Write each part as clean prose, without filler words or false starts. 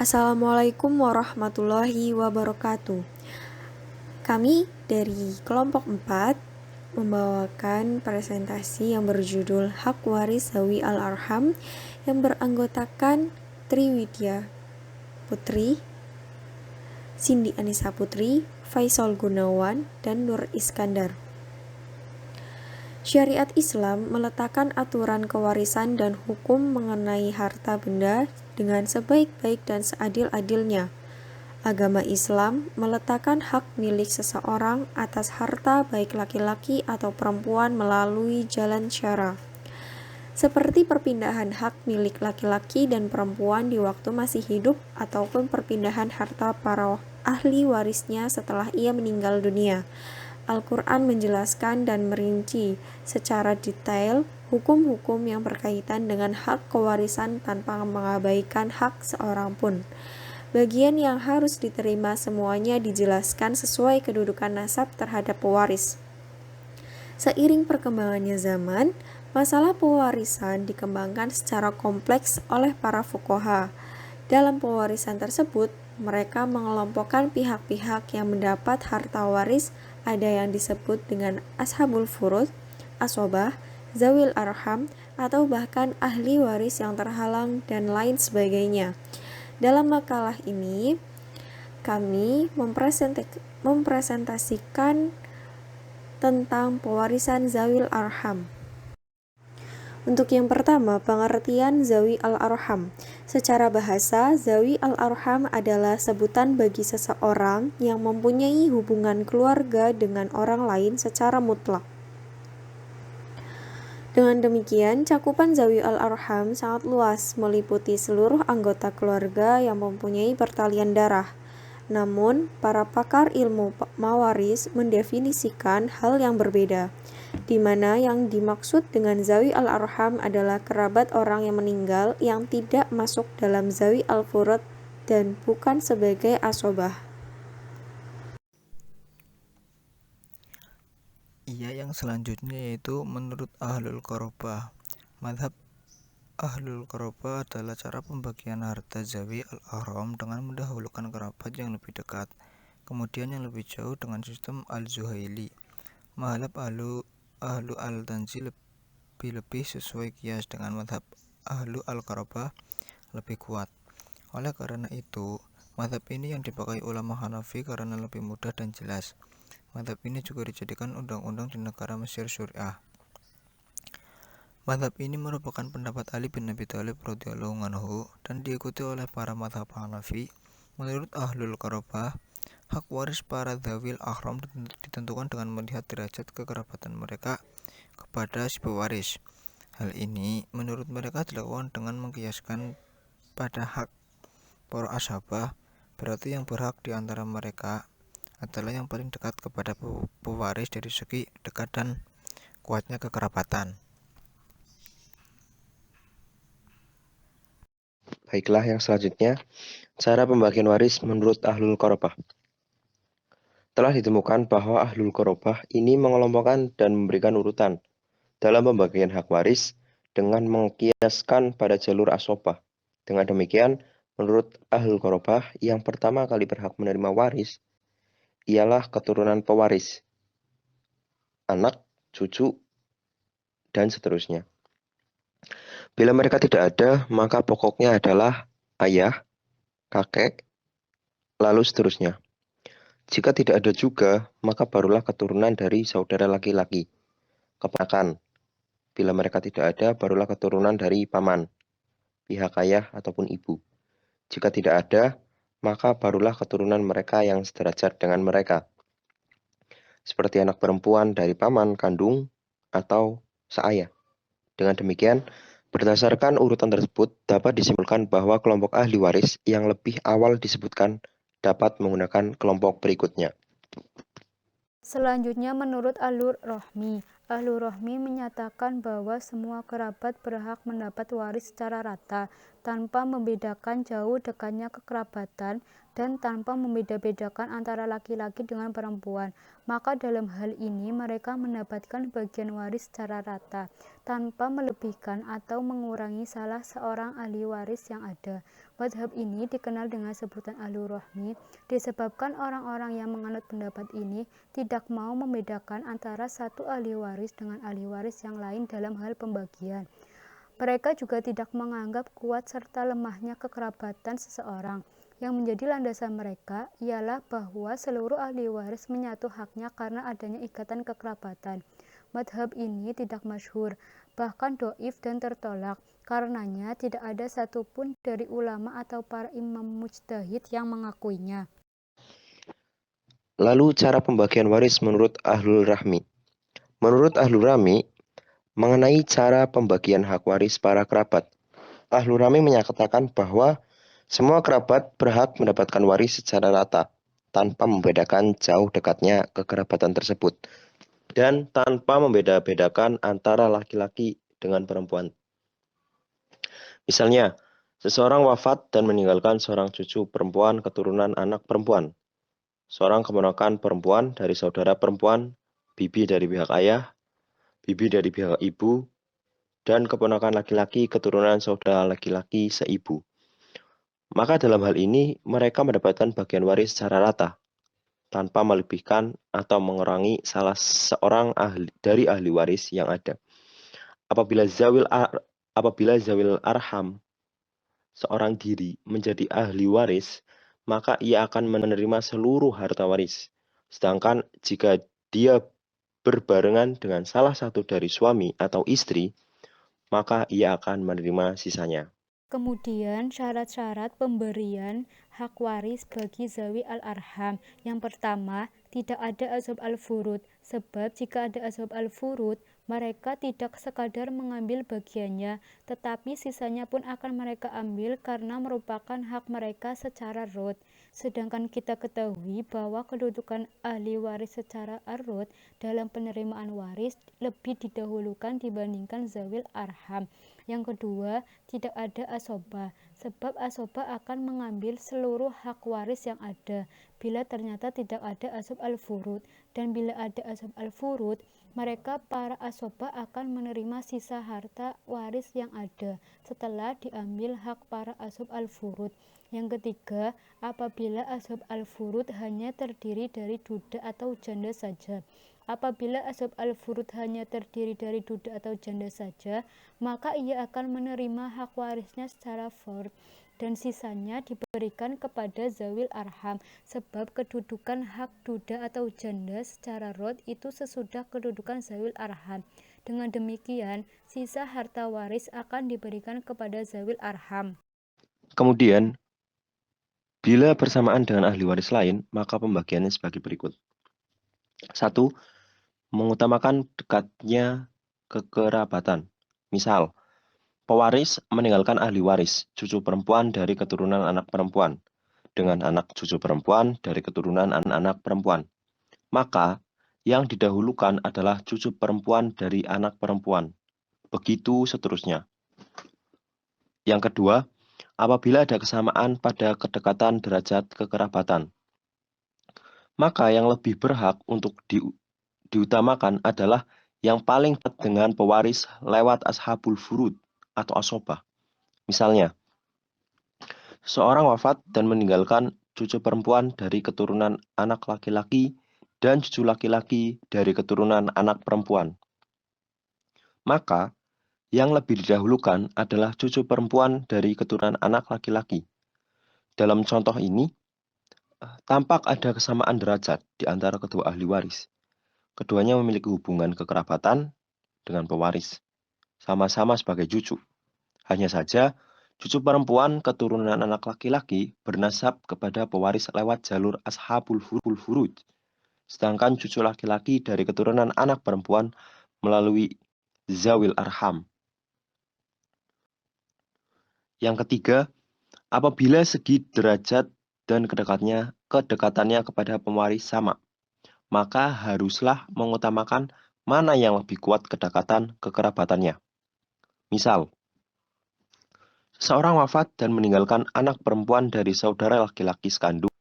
Assalamualaikum warahmatullahi wabarakatuh. Kami dari kelompok 4 membawakan presentasi yang berjudul Hak Waris Zawi Al-Arham yang beranggotakan Triwidya Putri, Cindy Anissa Putri, Faisal Gunawan, dan Nur Iskandar. Syariat Islam meletakkan aturan kewarisan dan hukum mengenai harta benda dengan sebaik-baik dan seadil-adilnya. Agama Islam meletakkan hak milik seseorang atas harta baik laki-laki atau perempuan melalui jalan syara. Seperti perpindahan hak milik laki-laki dan perempuan di waktu masih hidup ataupun perpindahan harta para ahli warisnya setelah ia meninggal dunia. Al-Quran menjelaskan dan merinci secara detail hukum-hukum yang berkaitan dengan hak kewarisan tanpa mengabaikan hak seorang pun. Bagian yang harus diterima semuanya dijelaskan sesuai kedudukan nasab terhadap pewaris. Seiring perkembangannya zaman, masalah pewarisan dikembangkan secara kompleks oleh para fuqaha. Dalam pewarisan tersebut, mereka mengelompokkan pihak-pihak yang mendapat harta waris, ada yang disebut dengan ashabul furud, asobah, zawil arham, atau bahkan ahli waris yang terhalang dan lain sebagainya. Dalam makalah ini, kami mempresentasikan tentang pewarisan zawil arham. Untuk yang pertama, pengertian zawi al-arham. Secara bahasa, zawi al-arham adalah sebutan bagi seseorang yang mempunyai hubungan keluarga dengan orang lain secara mutlak. Dengan demikian, cakupan zawi al-arham sangat luas, meliputi seluruh anggota keluarga yang mempunyai pertalian darah. Namun, para pakar ilmu mawaris mendefinisikan hal yang berbeda, di mana yang dimaksud dengan zawi al-arham adalah kerabat orang yang meninggal yang tidak masuk dalam zawi al-furud dan bukan sebagai asobah. Yang selanjutnya yaitu menurut Ahlul Qorobah. Madhab Ahlul Qorobah adalah cara pembagian harta zawi al-arham dengan mendahulukan kerabat yang lebih dekat, kemudian yang lebih jauh dengan sistem al-Zuhaili. Madhab ahlu al-Tanzi lebih sesuai kias dengan madhab Ahlu al-Qorobah lebih kuat. Oleh karena itu, madhab ini yang dipakai ulama Hanafi karena lebih mudah dan jelas. Madhab ini juga dijadikan undang-undang di negara Mesir Syariah. Madhab ini merupakan pendapat Ali bin Abi Thalib radhiyallahu anhu dan diikuti oleh para madhab Hanafi. Menurut Ahlul Qorobah, hak waris para dzawil ahram ditentukan dengan melihat derajat kekerabatan mereka kepada si pewaris. Hal ini menurut mereka dilakukan dengan mengkiaskan pada hak para ashabah, berarti yang berhak di antara mereka adalah yang paling dekat kepada pewaris dari segi dekat dan kuatnya kekerabatan. Baiklah, yang selanjutnya, cara pembagian waris menurut Ahlul Qorobah. Telah ditemukan bahwa Ahlul Qorobah ini mengelompokkan dan memberikan urutan dalam pembagian hak waris dengan mengkiaskan pada jalur asobah. Dengan demikian, menurut Ahlul Qorobah, yang pertama kali berhak menerima waris ialah keturunan pewaris, anak, cucu, dan seterusnya. Bila mereka tidak ada, maka pokoknya adalah ayah, kakek, lalu seterusnya. Jika tidak ada juga, maka barulah keturunan dari saudara laki-laki, keponakan. Bila mereka tidak ada, barulah keturunan dari paman, pihak ayah ataupun ibu. Jika tidak ada, maka barulah keturunan mereka yang sederajat dengan mereka, seperti anak perempuan dari paman kandung atau seayah. Dengan demikian, berdasarkan urutan tersebut, dapat disimpulkan bahwa kelompok ahli waris yang lebih awal disebutkan dapat menggunakan kelompok berikutnya. Selanjutnya, menurut Ahlur Rohmi, Ahlur Rohmi menyatakan bahwa semua kerabat berhak mendapat waris secara rata, tanpa membedakan jauh dekatnya kekerabatan dan tanpa membeda-bedakan antara laki-laki dengan perempuan. Maka dalam hal ini mereka mendapatkan bagian waris secara rata, tanpa melebihkan atau mengurangi salah seorang ahli waris yang ada. Madhab ini dikenal dengan sebutan ahlur rahmi, disebabkan orang-orang yang menganut pendapat ini tidak mau membedakan antara satu ahli waris dengan ahli waris yang lain dalam hal pembagian. Mereka juga tidak menganggap kuat serta lemahnya kekerabatan seseorang. Yang menjadi landasan mereka ialah bahwa seluruh ahli waris menyatu haknya karena adanya ikatan kekerabatan. Madhab ini tidak masyhur, bahkan doif dan tertolak. Karenanya tidak ada satupun dari ulama atau para imam mujtahid yang mengakuinya. Lalu cara pembagian waris menurut ahlul rahmi. Menurut ahlul rahmi, mengenai cara pembagian hak waris para kerabat, ahlul rahmi menyatakan bahwa semua kerabat berhak mendapatkan waris secara rata, tanpa membedakan jauh dekatnya kekerabatan tersebut, dan tanpa membeda-bedakan antara laki-laki dengan perempuan. Misalnya, seseorang wafat dan meninggalkan seorang cucu perempuan keturunan anak perempuan, seorang keponakan perempuan dari saudara perempuan, bibi dari pihak ayah, bibi dari pihak ibu, dan keponakan laki-laki keturunan saudara laki-laki seibu. Maka dalam hal ini mereka mendapatkan bagian waris secara rata, tanpa melebihkan atau mengurangi salah seorang dari ahli waris yang ada. Apabila zawil arham seorang diri menjadi ahli waris, maka ia akan menerima seluruh harta waris. Sedangkan jika dia berbarengan dengan salah satu dari suami atau istri, maka ia akan menerima sisanya. Kemudian syarat-syarat pemberian hak waris bagi zawi al-arham. Yang pertama, tidak ada asbab al-furud, sebab jika ada asbab al-furud, mereka tidak sekadar mengambil bagiannya, tetapi sisanya pun akan mereka ambil karena merupakan hak mereka secara rod. Sedangkan kita ketahui bahwa kedudukan ahli waris secara ar-rod dalam penerimaan waris lebih didahulukan dibandingkan zawil arham. Yang kedua, tidak ada asobah, sebab asobah akan mengambil seluruh hak waris yang ada bila ternyata tidak ada asbab al-furud, dan bila ada asbab al-furud, mereka para asobah akan menerima sisa harta waris yang ada setelah diambil hak para asbab al-furud. Yang ketiga, apabila asbab al-furud hanya terdiri dari duda atau janda saja. Apabila asbab al-furud hanya terdiri dari duda atau janda saja, maka ia akan menerima hak warisnya secara fard, dan sisanya diberikan kepada zawil arham, sebab kedudukan hak duda atau janda secara rod itu sesudah kedudukan zawil arham. Dengan demikian, sisa harta waris akan diberikan kepada zawil arham. Kemudian, bila bersamaan dengan ahli waris lain, maka pembagiannya sebagai berikut. 1. Mengutamakan dekatnya kekerabatan. Misal, pewaris meninggalkan ahli waris, cucu perempuan dari keturunan anak perempuan, dengan anak cucu perempuan dari keturunan anak-anak perempuan. Maka, yang didahulukan adalah cucu perempuan dari anak perempuan. Begitu seterusnya. Yang kedua, apabila ada kesamaan pada kedekatan derajat kekerabatan, maka yang lebih berhak untuk diutamakan adalah yang paling dekat dengan pewaris lewat ashabul furud atau asobah. Misalnya, seorang wafat dan meninggalkan cucu perempuan dari keturunan anak laki-laki dan cucu laki-laki dari keturunan anak perempuan. Maka, yang lebih didahulukan adalah cucu perempuan dari keturunan anak laki-laki. Dalam contoh ini, tampak ada kesamaan derajat di antara kedua ahli waris. Keduanya memiliki hubungan kekerabatan dengan pewaris, sama-sama sebagai cucu. Hanya saja, cucu perempuan keturunan anak laki-laki bernasab kepada pewaris lewat jalur ashabul furud, sedangkan cucu laki-laki dari keturunan anak perempuan melalui zawil arham. Yang ketiga, apabila segi derajat dan kedekatannya kepada pewaris sama, maka haruslah mengutamakan mana yang lebih kuat kedekatan kekerabatannya. Misal, seorang wafat dan meninggalkan anak perempuan dari saudara laki-laki sekandung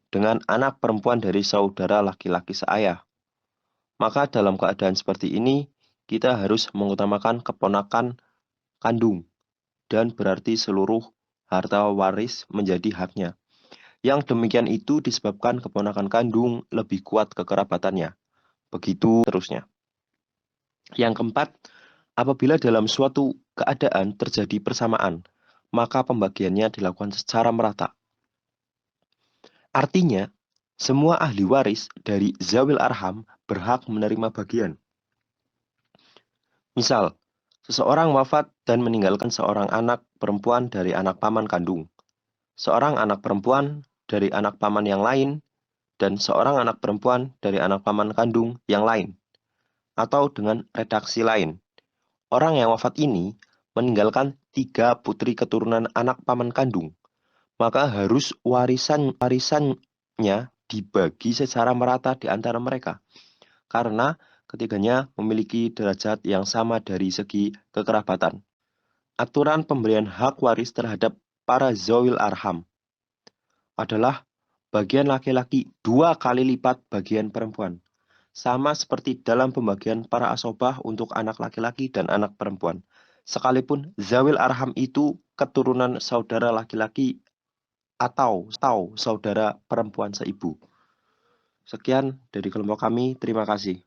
dengan anak perempuan dari saudara laki-laki seayah. Maka dalam keadaan seperti ini, kita harus mengutamakan keponakan kandung, dan berarti seluruh harta waris menjadi haknya. Yang demikian itu disebabkan keponakan kandung lebih kuat kekerabatannya. Begitu terusnya. Yang keempat, apabila dalam suatu keadaan terjadi persamaan, maka pembagiannya dilakukan secara merata. Artinya, semua ahli waris dari zawil arham berhak menerima bagian. Misal, seseorang wafat dan meninggalkan seorang anak perempuan dari anak paman kandung, seorang anak perempuan dari anak paman yang lain, dan seorang anak perempuan dari anak paman kandung yang lain. Atau dengan redaksi lain, orang yang wafat ini meninggalkan 3 putri keturunan anak paman kandung, maka harus warisannya dibagi secara merata di antara mereka. Karena ketiganya memiliki derajat yang sama dari segi kekerabatan. Aturan pemberian hak waris terhadap para zawil arham adalah bagian laki-laki 2 kali lipat bagian perempuan. Sama seperti dalam pembagian para asobah untuk anak laki-laki dan anak perempuan. Sekalipun zawil arham itu keturunan saudara laki-laki atau saudara perempuan seibu. Sekian dari kelompok kami, terima kasih.